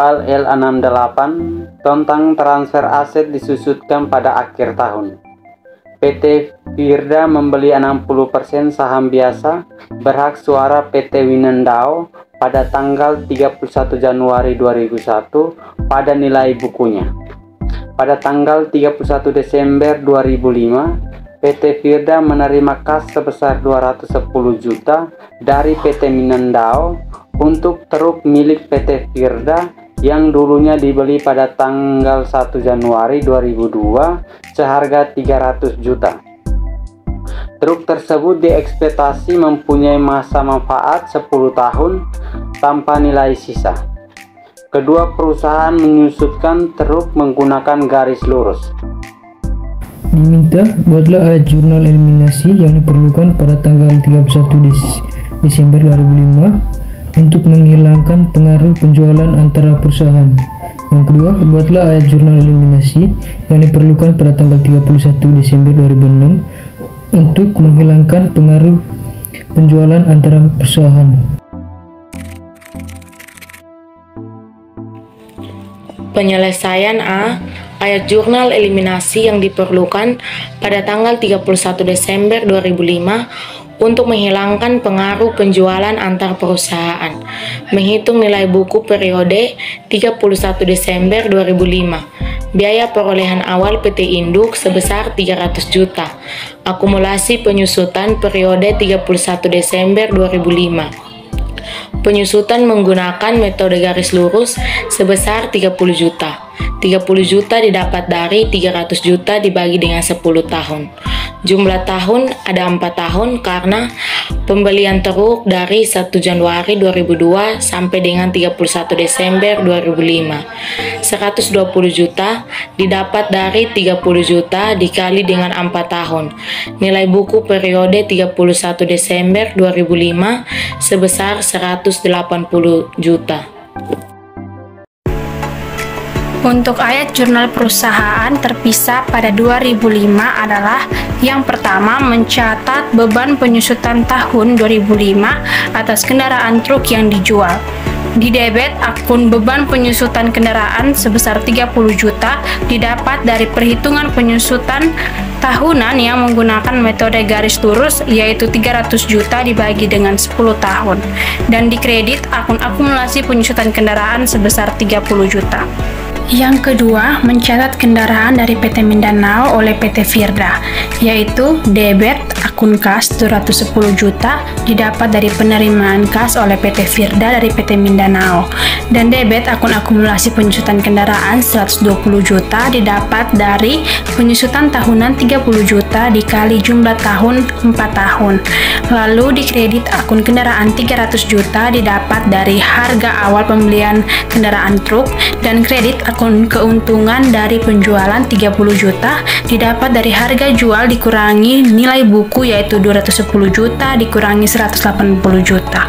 Soal L68 tentang transfer aset disusutkan pada akhir tahun. PT Firda membeli 60% saham biasa berhak suara PT Winendao pada tanggal 31 Januari 2001 pada nilai bukunya. Pada tanggal 31 Desember 2005, PT Firda menerima kas sebesar 210 juta dari PT Winendao untuk truk milik PT Firda yang dulunya dibeli pada tanggal 1 Januari 2002 seharga 300 juta. Truk tersebut diekspektasi mempunyai masa manfaat 10 tahun tanpa nilai sisa. Kedua perusahaan menyusutkan truk menggunakan garis lurus. Diminta buatlah ayat jurnal eliminasi yang diperlukan pada tanggal 31 Desember 2005 untuk menghilangkan pengaruh penjualan antara perusahaan. Yang kedua, buatlah ayat jurnal eliminasi yang diperlukan pada tanggal 31 Desember 2006 untuk menghilangkan pengaruh penjualan antara perusahaan. Penyelesaian A. Ayat jurnal eliminasi yang diperlukan pada tanggal 31 Desember 2005 untuk menghilangkan pengaruh penjualan antar perusahaan. Menghitung nilai buku periode 31 Desember 2005. Biaya perolehan awal PT Induk sebesar 300 juta. Akumulasi penyusutan periode 31 Desember 2005. Penyusutan menggunakan metode garis lurus sebesar 30 juta. 30 juta didapat dari 300 juta dibagi dengan 10 tahun. Jumlah tahun ada 4 tahun karena pembelian truk dari 1 Januari 2002 sampai dengan 31 Desember 2005. 120 juta didapat dari 30 juta dikali dengan 4 tahun. Nilai buku periode 31 Desember 2005 sebesar 180 juta. Untuk ayat jurnal perusahaan terpisah pada 2005 adalah yang pertama mencatat beban penyusutan tahun 2005 atas kendaraan truk yang dijual. Di debit akun beban penyusutan kendaraan sebesar 30 juta didapat dari perhitungan penyusutan tahunan yang menggunakan metode garis lurus yaitu 300 juta dibagi dengan 10 tahun dan dikredit akun akumulasi penyusutan kendaraan sebesar 30 juta. Yang kedua, mencatat kendaraan dari PT Mindanao oleh PT Firda, yaitu debit akun kas 210 juta didapat dari penerimaan kas oleh PT Firda dari PT Mindanao, dan debit akun akumulasi penyusutan kendaraan 120 juta didapat dari penyusutan tahunan 30 juta dikali jumlah tahun 4 tahun. Lalu dikredit akun kendaraan 300 juta didapat dari harga awal pembelian kendaraan truk, dan kredit akun keuntungan dari penjualan 30 juta didapat dari harga jual dikurangi nilai buku yaitu 210 juta dikurangi 180 juta.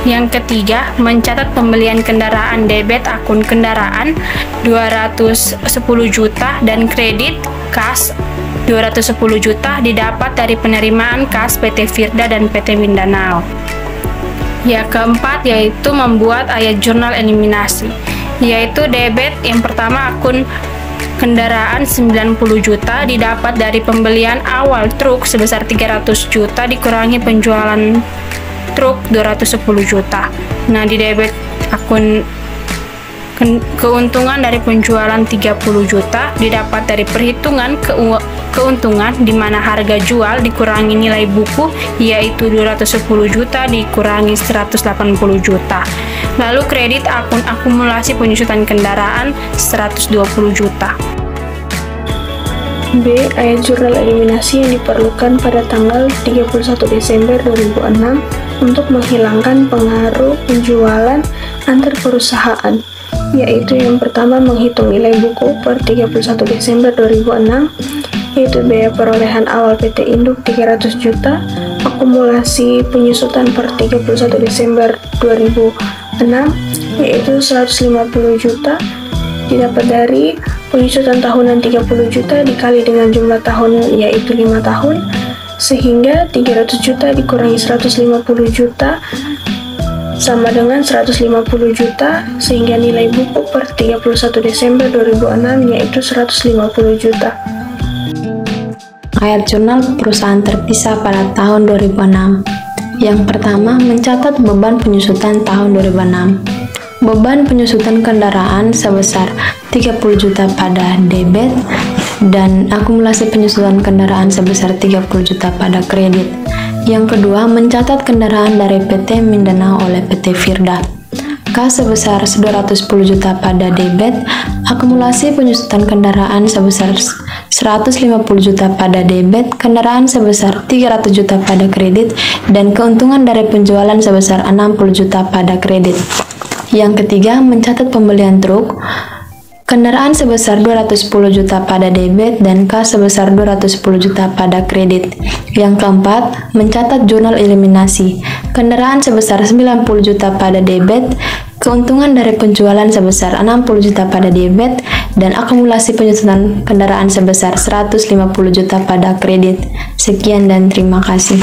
Yang ketiga, mencatat pembelian kendaraan debit akun kendaraan 210 juta dan kredit kas 210 juta didapat dari penerimaan kas PT Firda dan PT Mindanao. Yang keempat yaitu membuat ayat jurnal eliminasi, yaitu debit yang pertama akun kendaraan 90 juta didapat dari pembelian awal truk sebesar 300 juta dikurangi penjualan truk 210 juta. Nah, di debit akun keuntungan dari penjualan 30 juta didapat dari perhitungan keuntungan di mana harga jual dikurangi nilai buku yaitu 210 juta dikurangi 180 juta. Lalu kredit akun akumulasi penyusutan kendaraan 120 juta. B. Ayat jurnal eliminasi yang diperlukan pada tanggal 31 Desember 2006 untuk menghilangkan pengaruh penjualan antar perusahaan, yaitu yang pertama menghitung nilai buku per 31 Desember 2006, yaitu biaya perolehan awal PT Induk 300 juta, akumulasi penyusutan per 31 Desember 2006, yaitu 150 juta, didapat dari penyusutan tahunan 30 juta dikali dengan jumlah tahun yaitu 5 tahun, sehingga 300 juta dikurangi 150 juta sama dengan 150 juta, sehingga nilai buku per 31 Desember 2006 yaitu 150 juta. Ayat jurnal perusahaan terpisah pada tahun 2006. Yang pertama, mencatat beban penyusutan tahun 2006. Beban penyusutan kendaraan sebesar 30 juta pada debit dan akumulasi penyusutan kendaraan sebesar 30 juta pada kredit. Yang kedua, mencatat kendaraan dari PT Mindanao oleh PT Firda. K sebesar 210 juta pada debit, akumulasi penyusutan kendaraan sebesar 150 juta pada debit, kendaraan sebesar 300 juta pada kredit, dan keuntungan dari penjualan sebesar 60 juta pada kredit. Yang ketiga, mencatat pembelian truk, kendaraan sebesar 210 juta pada debit dan K sebesar 210 juta pada kredit. Yang keempat, mencatat jurnal eliminasi, kendaraan sebesar 90 juta pada debit, keuntungan dari penjualan sebesar 60 juta pada debit, dan akumulasi penyusutan kendaraan sebesar 150 juta pada kredit. Sekian dan terima kasih.